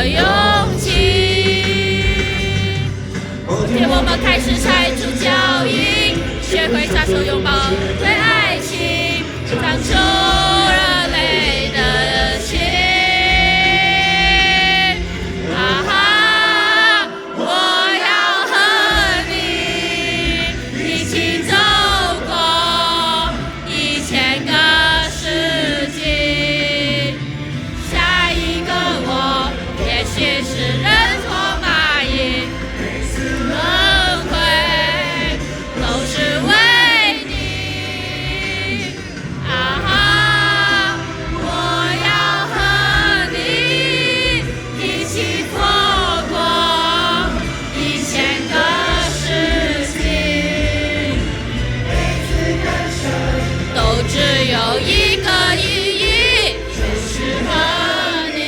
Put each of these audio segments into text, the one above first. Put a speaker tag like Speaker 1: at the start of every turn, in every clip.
Speaker 1: 的勇气。天，我们开始拆除脚印，学会撒手拥抱对爱情，长出热泪的心。啊哈，我要和你一起走过1000个世纪。下一个我，也许是人或蚂蚁，轮回都是为你。啊哈，我要和你一起错过1000个世纪，都只有一个意义，就是和你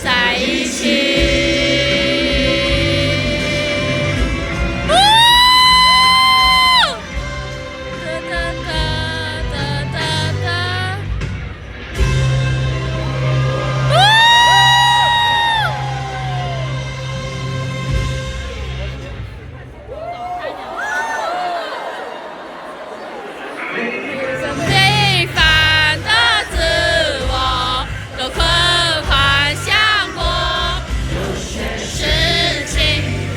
Speaker 1: 在一起。平凡的自我都困幻想过，有些事情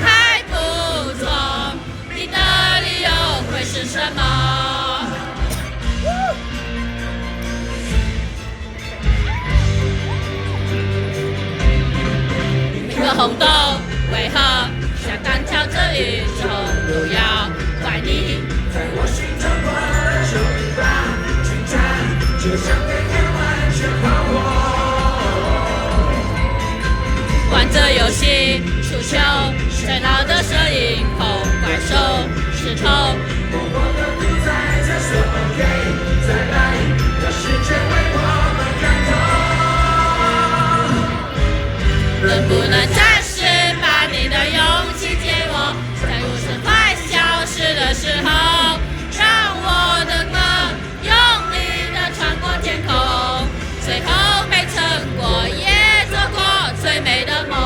Speaker 1: 还不做，你的理由会是什么？每个红豆为何像单挑这宇宙，都要怪你。
Speaker 2: 在我心中我就把精彩，就像被天完全把我。
Speaker 1: 玩这游戏，出糗，热闹的摄影棚，怪兽，石头，
Speaker 2: 默默地独在这所 OK， 再来，让世界为我们感动。
Speaker 1: 能不能暂时把你的勇气借我，在故事快消失的时候，让我的歌用力地穿过天空，最后没成果，也做过最美的梦。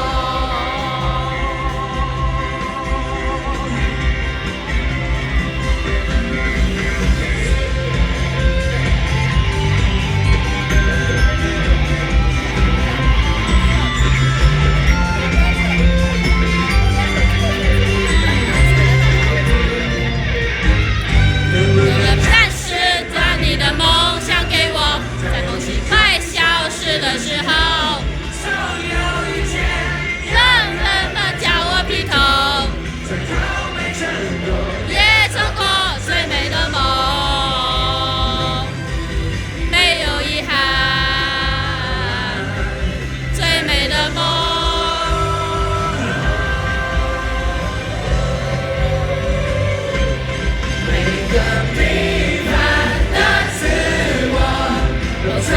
Speaker 1: 能不能暂时将你的梦想给我，在梦醒快消失的时候，
Speaker 2: 总有一天，
Speaker 1: 冷冷的叫我劈头，
Speaker 2: 最后没成功。
Speaker 1: 也走过最美的梦，没有遗憾，最美的梦。
Speaker 2: 每个平凡的自我，都曾